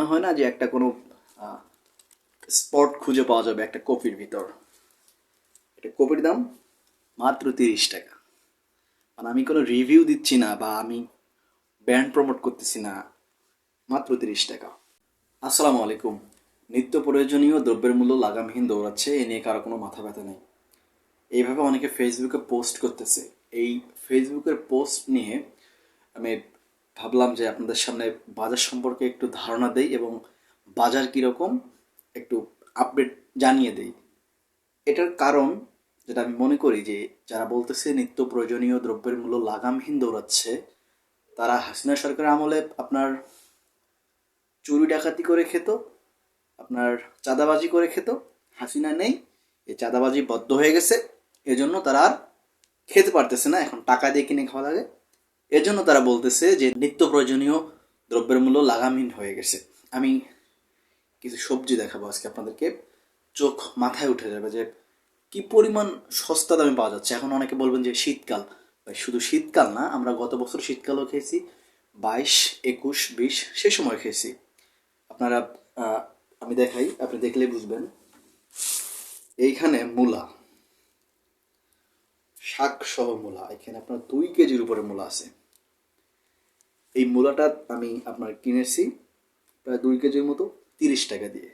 মনে হয় না যে একটা কোনো স্পট খুঁজে পাওয়া যাবে একটা কপির ভিতর। একটা কপির দাম মাত্র 30 টাকা। মানে আমি কোনো রিভিউ দিচ্ছি না বা আমি ব্র্যান্ড প্রমোট করতেছি না, মাত্র 30 টাকা। আসসালামু আলাইকুম। নিত্য প্রয়োজনীয় দ্রব্যের মূল্য লাগামহীন দৌড়াচ্ছে, এ নিয়ে কারো কোনো মাথা ব্যথা নেই। এইভাবে অনেকে ফেসবুকে পোস্ট করতেছে। এই ফেসবুকের পোস্ট নিয়ে আমি ভাবলাম যে আপনাদের সামনে বাজার সম্পর্কে একটু ধারণা দেই এবং বাজার কীরকম একটু আপডেট জানিয়ে দেই। এটার কারণ যেটা আমি মনে করি যে যারা বলতেছে নিত্য প্রয়োজনীয় দ্রব্যের মূল্য লাগামহীন দৌড়াচ্ছে, তারা হাসিনা সরকারের আমলে আপনার চুরি ডাকাতি করে খেত, আপনার চাঁদাবাজি করে খেত। হাসিনা নেই, এই চাঁদাবাজি বদ্ধ হয়ে গেছে, এজন্য তারা আর খেতে পারতেছে না, এখন টাকা দিয়ে কিনে খাওয়া লাগে। এজন্য তারা বলতেছে যে নিত্য প্রয়োজনীয় দ্রব্যের মূল্য লাগামহীন হয়ে গেছে। আমি কিছু সবজি দেখাবো আজকে আপনাদেরকে, চোখ মাথায় উঠে যাবে যে কি পরিমাণ সস্তা দামে পাওয়া যাচ্ছে। এখন অনেকে বলবেন যে শীতকাল, ভাই শুধু শীতকাল না, আমরা গত বছর শীতকালও খেয়েছি, 22, 21, 20 সে সময় খেয়েছি। আপনারা আমি দেখাই, আপনি দেখলেই বুঝবেন। এইখানে মূলা, শাক সহ মূলা, এখানে আপনার 2 কেজির উপরে মূলা আছে। এই মূলাটা আমি আপনার কিনেছি প্রায় 2 কেজির মতো 30 টাকা দিয়ে।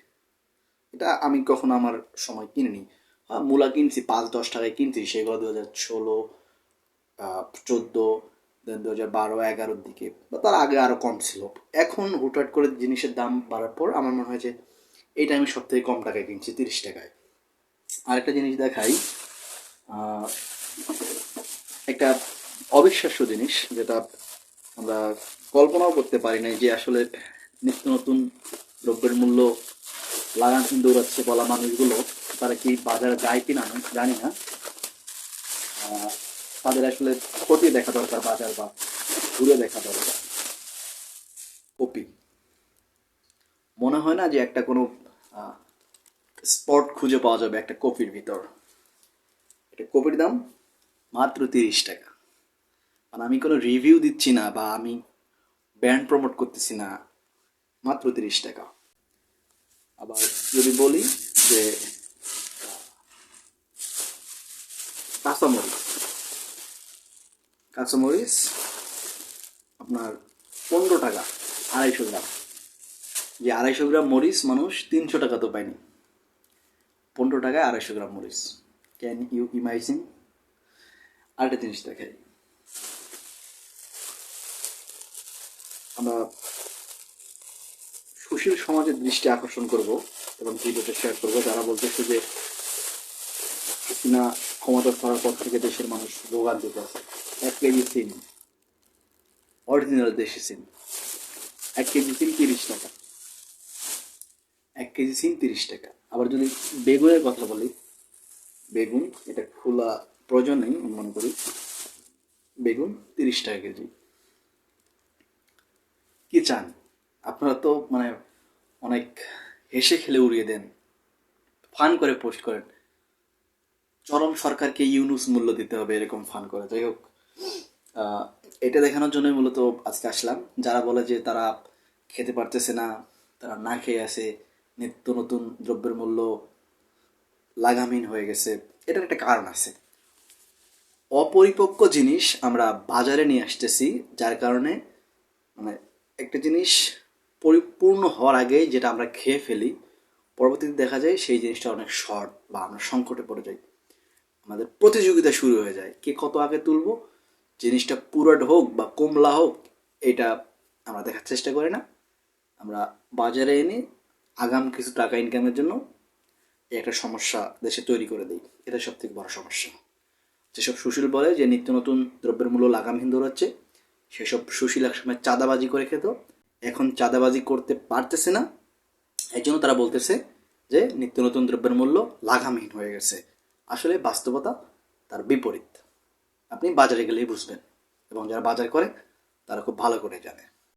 এটা আমি কখনো আমার সময় কিনিনি। মূলা কিনছি 5-10 টাকায় কিনছি, সেগুলো 2016, 14, দেন 2012-11 দিকে বা তার আগে আরও কম ছিল। এখন হুটহাট করে জিনিসের দাম বাড়ার পর আমার মনে হয় যে এইটা আমি সব থেকে কম টাকায় কিনছি, 30 টাকায়। আরেকটা জিনিস দেখাই, একটা অবিশ্বাস্য জিনিস যেটা আমরা কল্পনাও করতে পারি নাই যে আসলে নিত্য নতুন দ্রব্যের মূল্য লাগামহীন দৌড়াচ্ছে বলা মানুষগুলো তারা কি বাজারে যায় কিনা জানি না। তাদের আসলে খতিয়ে দেখা দরকার বাজার, বা ঘুরে দেখা দরকার। কপি মনে হয় না যে একটা কোনো স্পট খুঁজে পাওয়া যাবে একটা কপির ভিতর। একটা কপির দাম মাত্র 30 টাকা। মানে আমি কোনো রিভিউ দিচ্ছি না বা আমি ব্র্যান্ড প্রমোট করতেছি না, মাত্র 30 টাকা। আবার যদি বলি যে কাঁচামরিচ, কাঁচামরিচ আপনার 15 টাকা 250 গ্রাম। যে 250 গ্রাম মরিচ মানুষ 300 টাকা তো পায়নি, 15 টাকায় 250 গ্রাম মরিচ। Can you imagine? আরেকটা জিনিস দেখাই, আমরা সুশীল সমাজের দৃষ্টি আকর্ষণ করব এবং ভিডিওটা শেয়ার করবো যারা বলতেছে যে হাসিনা ক্ষমতা ছাড়ার পর থেকে দেশের মানুষ ভোগান্তিতে আছে। 1 কেজি সিম, অরিজিনাল দেশি সিম, 1 কেজি সিম 30 টাকা, 1 কেজি সিম 30 টাকা। আবার যদি বেগুনের কথা বলি, বেগুন এটা খোলা প্রয়োজন নেই মনে করি, বেগুন 30 টাকা কেজি। কি চান আপনারা? তো মানে অনেক হেসে খেলে উড়িয়ে দেন, ফান করে পোস্ট করেন, চরম সরকারকে ইউনুস মূল্য দিতে হবে এরকম ফান করে। যাই হোক, এটা দেখানোর জন্যই মূলত আজকে আসলাম। যারা বলে যে তারা খেতে পারতেছে না, তারা না খেয়ে আছে, নিত্য নতুন দ্রব্যের মূল্য লাগামহীন হয়ে গেছে, এটার একটা কারণ আছে। অপরিপক্ক জিনিস আমরা বাজারে নিয়ে আসতেছি, যার কারণে মানে একটা জিনিস পরিপূর্ণ হওয়ার আগে যেটা আমরা খেয়ে ফেলি, পরবর্তীতে দেখা যায় সেই জিনিসটা অনেক শর্ট বা আমরা সংকটে পড়ে যাই। আমাদের প্রতিযোগিতা শুরু হয়ে যায়, কে কত আগে তুলবো, জিনিসটা পুরাট হোক বা কমলা হোক, এটা আমরা দেখার চেষ্টা করি না। আমরা বাজারে এনে আগাম কিছু টাকা ইনকামের জন্য একটা সমস্যা দেশে তৈরি করে দিই। এটা সব থেকে বড় সমস্যা। যেসব সুশীল বলে যে নিত্য নতুন দ্রব্যের মূল্য লাগামহীন দৌড়াচ্ছে, সেসব সুশীল একসময় চাঁদাবাজি করে খেত, এখন চাঁদাবাজি করতে পারতেছে না, এই জন্য তারা বলতেছে যে নিত্য নতুন দ্রব্যের মূল্য লাগামহীন হয়ে গেছে। আসলে বাস্তবতা তার বিপরীত। আপনি বাজারে গেলেই বুঝবেন, এবং যারা বাজার করে তারা খুব ভালো করে জানে।